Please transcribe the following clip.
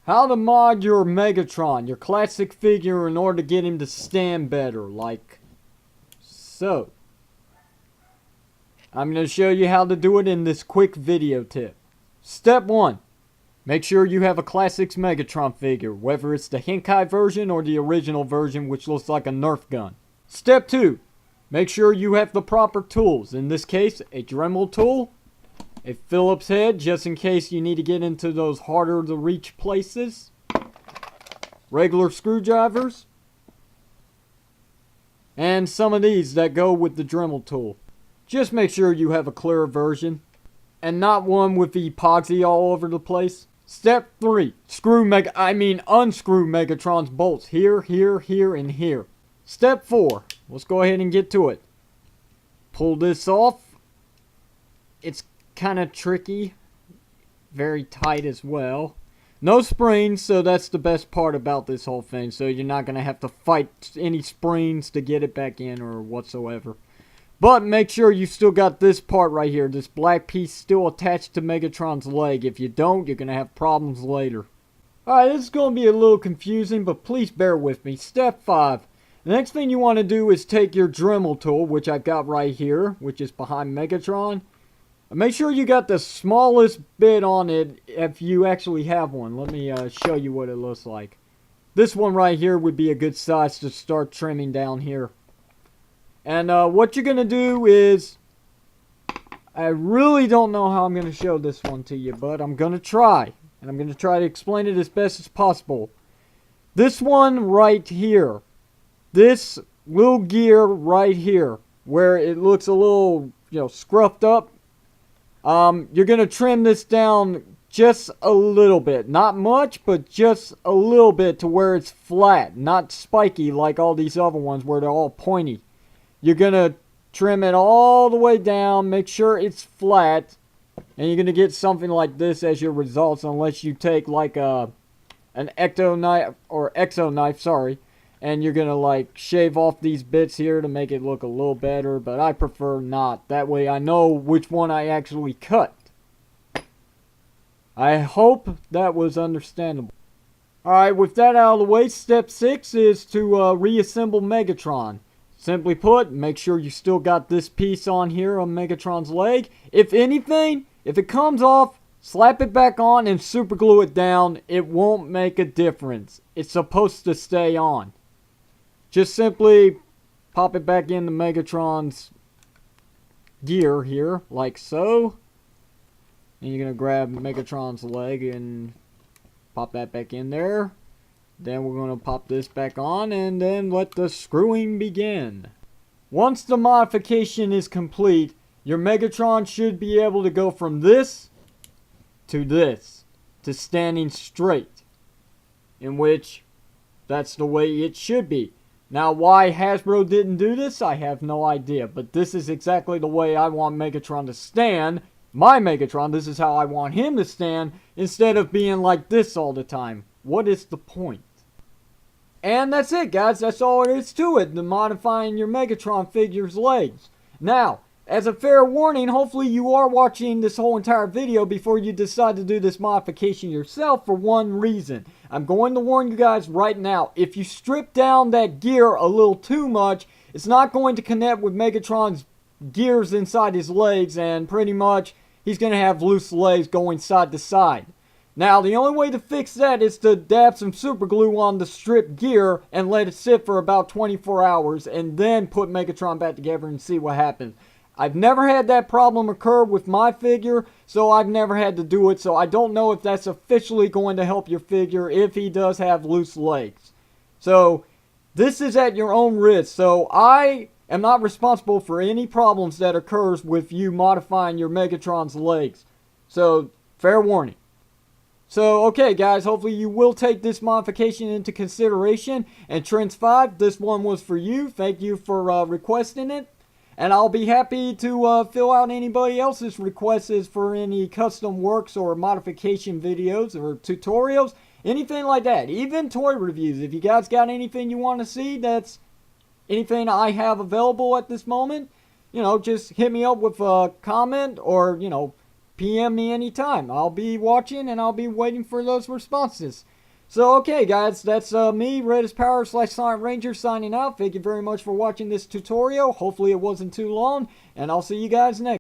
How to mod your Megatron, your classic figure, in order to get him to stand better, like so. I'm going to show you how to do it in this quick video tip. Step 1. Make sure you have a Classics Megatron figure, whether it's the Henkai version or the original version, which looks like a Nerf gun. Step 2. Make sure you have the proper tools. In this case, a Dremel tool, a Phillips head, just in case you need to get into those harder to reach places, regular screwdrivers, and some of these that go with the Dremel tool. Just make sure you have a clear version, and not one with epoxy all over the place. Step 3. Unscrew Megatron's bolts here, here, here, and here. Step 4. Let's go ahead and get to it. Pull this off. It's kind of tricky. Very tight as well. No springs, so that's the best part about this whole thing. So you're not going to have to fight any springs to get it back in or whatsoever. But make sure you still got this part right here. This black piece still attached to Megatron's leg. If you don't, you're going to have problems later. Alright, this is going to be a little confusing, but please bear with me. Step 5. The next thing you want to do is take your Dremel tool, which I've got right here, which is behind Megatron. Make sure you got the smallest bit on it if you actually have one. Let me show you what it looks like. This one right here would be a good size to start trimming down here. And what you're going to do is, I really don't know how I'm going to show this one to you, but I'm going to try. And I'm going to try to explain it as best as possible. This one right here, this little gear right here, where it looks a little, scruffed up, you're going to trim this down just a little bit. Not much, but just a little bit to where it's flat, not spiky like all these other ones where they're all pointy. You're going to trim it all the way down, make sure it's flat, and you're going to get something like this as your results, unless you take like an ecto knife, or exo knife, sorry, and you're going to like shave off these bits here to make it look a little better, but I prefer not. That way I know which one I actually cut. I hope that was understandable. Alright, with that out of the way, step 6 is to reassemble Megatron. Simply put, make sure you still got this piece on here on Megatron's leg. If anything, if it comes off, slap it back on and super glue it down. It won't make a difference. It's supposed to stay on. Just simply pop it back into Megatron's gear here, like so. And you're going to grab Megatron's leg and pop that back in there. Then we're going to pop this back on and then let the screwing begin. Once the modification is complete, your Megatron should be able to go from this, to standing straight. In which, that's the way it should be. Now, why Hasbro didn't do this, I have no idea. But this is exactly the way I want Megatron to stand. My Megatron, this is how I want him to stand, instead of being like this all the time. What is the point? And that's it, guys. That's all there is to it. The modifying your Megatron figure's legs. Now, as a fair warning, hopefully you are watching this whole entire video before you decide to do this modification yourself for one reason. I'm going to warn you guys right now. If you strip down that gear a little too much, it's not going to connect with Megatron's gears inside his legs, and pretty much he's going to have loose legs going side to side. Now, the only way to fix that is to dab some super glue on the stripped gear and let it sit for about 24 hours and then put Megatron back together and see what happens. I've never had that problem occur with my figure, so I've never had to do it, so I don't know if that's officially going to help your figure if he does have loose legs. So, this is at your own risk, so I am not responsible for any problems that occurs with you modifying your Megatron's legs. So, fair warning. So, okay guys, hopefully you will take this modification into consideration. And Trends 5, this one was for you. Thank you for requesting it. And I'll be happy to fill out anybody else's requests for any custom works or modification videos or tutorials. Anything like that. Even toy reviews. If you guys got anything you want to see that's anything I have available at this moment, just hit me up with a comment or, PM me anytime. I'll be watching and I'll be waiting for those responses. So, okay, guys, that's me, Redis Power / Sonic Ranger, signing out. Thank you very much for watching this tutorial. Hopefully it wasn't too long, and I'll see you guys next